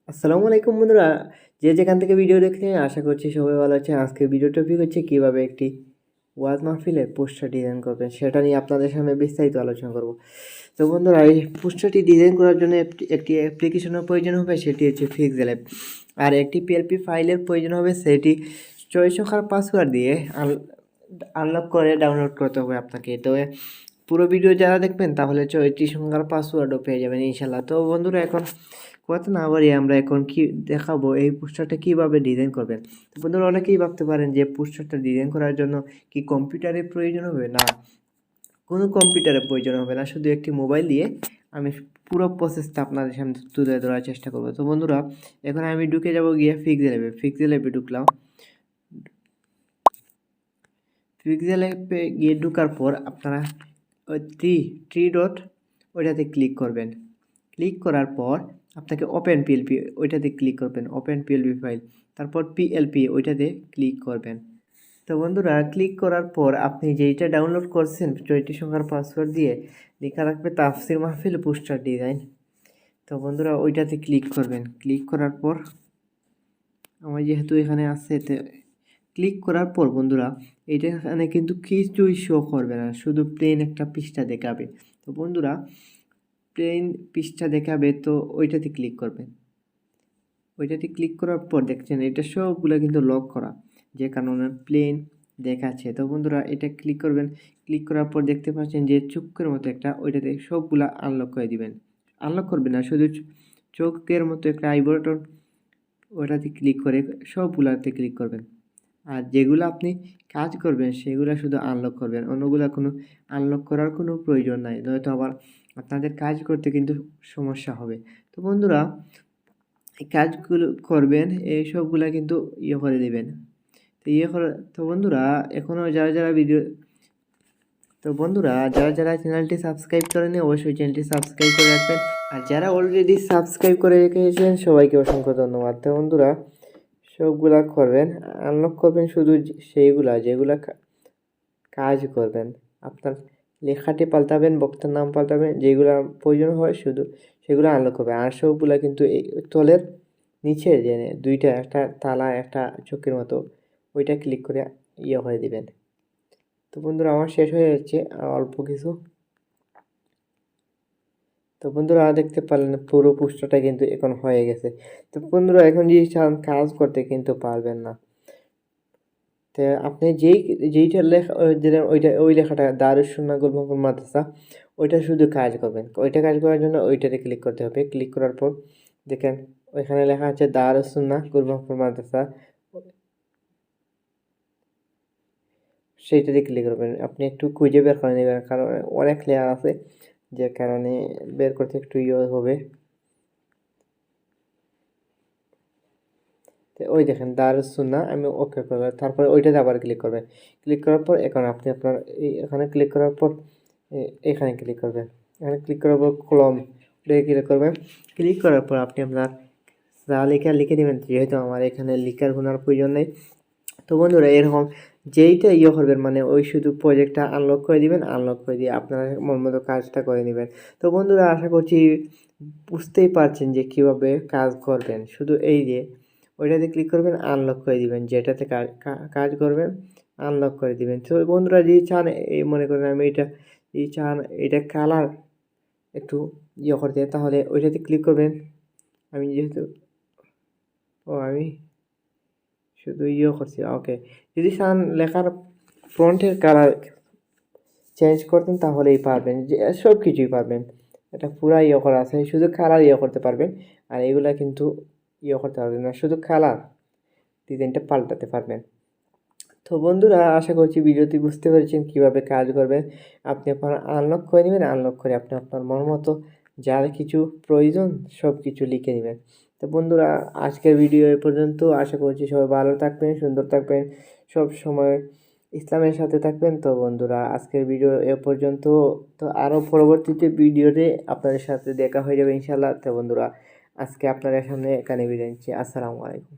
আসসালামু আলাইকুম বন্ধুরা, যে যেখান থেকে ভিডিও দেখছেন আশা করছি সবাই ভালো আছেন। আজকের ভিডিও টপিক হচ্ছে কীভাবে একটি ওয়াজ মাহফিলের পোস্টার ডিজাইন করবেন, সেটা নিয়ে আপনাদের সামনে বিস্তারিত আলোচনা করব। তো বন্ধুরা, এই পোস্টারটি ডিজাইন করার জন্য একটি অ্যাপ্লিকেশনের প্রয়োজন হবে, সেটি হচ্ছে পিক্সেল অ্যাপ। আর একটি পিএলপি ফাইলের প্রয়োজন হবে, সেটি 6 সংখ্যার পাসওয়ার্ড দিয়ে আনলক করে ডাউনলোড করতে হবে আপনাকে। তো পুরো ভিডিও যারা দেখবেন তাহলে 6টি সংখ্যার পাসওয়ার্ডও পেয়ে যাবেন ইনশাল্লাহ। তো বন্ধুরা, এখন কথা না বাড়িয়ে আমরা এখন কি দেখাবো এই পোস্টারটা কিভাবে ডিজাইন করবেন। তো বন্ধুরা, অনেকেই ভাবতে পারেন যে পোস্টারটা ডিজাইন করার জন্য কি কম্পিউটারের প্রয়োজন হবে? না, কোনো কম্পিউটারের প্রয়োজন হবে না, শুধু একটি মোবাইল দিয়ে আমি পুরো প্রসেসটা আপনাদের সামনে তুলে ধরার চেষ্টা করবো। তো বন্ধুরা, এখন আমি ঢুকে যাব গিয়ে পিক্সেল অ্যাপে ঢুকলাম। পিক্সেল অ্যাপে গিয়ে ঢুকার পর আপনারা ওই থ্রি ডট ওইটাতে ক্লিক করবেন। ক্লিক করার পর আপনাকে ওপেন পিএলপি ওইটাতে ক্লিক করবেন, ওপেন পিএলপি ফাইল, তারপর পিএলপি ওইটাতে ক্লিক করবেন। তো বন্ধুরা, ক্লিক করার পর আপনি যেইটা ডাউনলোড করছেন 6টি সংখ্যার পাসওয়ার্ড দিয়ে লেখা রাখবে তাফসির মাহফিল পোস্টার ডিজাইন। তো বন্ধুরা, ওইটাতে ক্লিক করবেন। ক্লিক করার পর আমার যেহেতু এখানে আছে, ক্লিক করার পর বন্ধুরা, এইটা এখানে কিন্তু কিছুই শো করবে না, শুধু প্লেন একটা পৃষ্ঠা দেখাবে। তো বন্ধুরা, প্লেন পৃষ্ঠা দেখাবে, তো ওইটাতে ক্লিক করবেন। ওইটাতে ক্লিক করার পর দেখছেন এটা সবগুলো কিন্তু লক করা, যে কারণে প্লেন দেখাচ্ছে। তো বন্ধুরা, এটা ক্লিক করবেন। ক্লিক করার পর দেখতে পাচ্ছেন যে চোখের মতো একটা, ওইটাতে সবগুলা আনলক করে দিবেন। আনলক করবেন না, শুধু চোখের মতো একটা আই বাটন, ওটাতে ক্লিক করে সবগুলাতে ক্লিক করবেন। আর যেগুলো আপনি কাজ করবেন সেগুলো শুধু আনলক করবেন, অন্যগুলো কোনো আনলক করার কোনো প্রয়োজন নাই, নয়তো আবার আপনাদের কাজ করতে কিন্তু সমস্যা হবে। তো বন্ধুরা, এই কাজগুলো করবেন, এই সবগুলা কিন্তু করে দেবেন। তো তো বন্ধুরা, এখনও যারা চ্যানেলটি সাবস্ক্রাইব করেনি অবশ্যই চ্যানেলটি সাবস্ক্রাইব করে রাখবেন। আর যারা অলরেডি সাবস্ক্রাইব করে রেখেছেন সবাইকে অসংখ্য ধন্যবাদ। তো বন্ধুরা, সবগুলা করবেন, আনলক করবেন শুধু সেইগুলা যেগুলা কাজ করবেন। আপনার লেখাটি পাল্টাবেন, বক্তার নাম পাল্টাবেন, যেগুলো প্রয়োজন হয় শুধু সেগুলো আনলক করবেন। আর সবগুলা কিন্তু এই তলের নিচে যে দুইটা, একটা তালা একটা চোখের মতো, ওইটা ক্লিক করে করে দিবেন। তো বন্ধুরা, আমার শেষ হয়ে যাচ্ছে অল্প কিছু। তো বন্ধুরা, দেখতে পারলেন পুরো পোস্টারটা কিন্তু এখন হয়ে গেছে। তো বন্ধুরা, এখন যদি চান কাজ করতে কিন্তু পারবেন না। তো আপনি যেইটা লেখা ওই লেখাটা দারুস সুন্নাহ গোল মাহফুল মাদ্রাসা, ওইটা শুধু কাজ করবেন। ওইটা কাজ করার জন্য ওইটাতে ক্লিক করতে হবে। ক্লিক করার পর দেখেন ওইখানে লেখা আছে দারুস সুন্নাহ গোল মাহফুল মাদ্রাসা, সেইটাতে ক্লিক করবেন। আপনি একটু খুঁজে বের করে নেবেন, কারণ অনেক লেয়ার আছে, যে কারণে বের করতে একটু হবে। তো ওই দেখেন দারুস সুন্নাহ, আমি ওকে করলাম, তারপরে ওইটাতে আবার ক্লিক করবেন। ক্লিক করার পর এখন আপনি আপনার এখানে ক্লিক করার পর এখানে ক্লিক করবেন। এখানে ক্লিক করার পর কলম ক্লিক করবেন। ক্লিক করার পর আপনি আপনার যা লেখা লিখে দেবেন, যেহেতু আমার এখানে লেখার কোনো প্রয়োজন নেই। তো বন্ধুরা, এরকম যেইটা করবেন, মানে ওই শুধু প্রজেক্টটা আনলক করে দিবেন, আনলক করে দিয়ে আপনারা মন মতো কাজটা করে নেবেন। তো বন্ধুরা, আশা করছি বুঝতেই পারছেন যে কীভাবে কাজ করবেন। শুধু এই যে ওইটাতে ক্লিক করবেন, আনলক করে দিবেন, যেটাতে কাজ করবেন আনলক করে দিবেন। তো বন্ধুরা, যদি চান এই মনে করেন আমি এটা কালার একটু করতে, তাহলে ওইটাতে ক্লিক করবেন। আমি যেহেতু আমি শুধু করছি, ওকে। যদি চান লেখার ফন্টের কালার চেঞ্জ করতেন তাহলেই পারবেন, যে সব কিছুই পারবেন। এটা পুরা করা আছে, শুধু কালার করতে পারবেন। আর এগুলা কিন্তু করতে পারবেন না, শুধু কালার ডিজাইনটা পাল্টাতে পারবেন। তো বন্ধুরা, আশা করছি ভিডিওটি বুঝতে পেরেছেন কীভাবে কাজ করবেন। আপনি আপনার আনলক করে নেবেন, আনলক করে আপনি আপনার মন মতো যার কিছু প্রয়োজন সব কিছু লিখে নেবেন। তো বন্ধুরা, আজকের ভিডিও এ পর্যন্ত। আশা করছি সবাই ভালো থাকবেন, সুন্দর থাকবেন, সব সময় ইসলামের সাথে থাকবেন। তো বন্ধুরা, আজকের ভিডিও এ পর্যন্ত। তো আরও পরবর্তীতে ভিডিওতে আপনাদের সাথে দেখা হয়ে যাবে ইনশাল্লাহ। তো বন্ধুরা, আজকে আপনাদের সামনে এখানে বিদায় নিচ্ছি। আসসালামু আলাইকুম।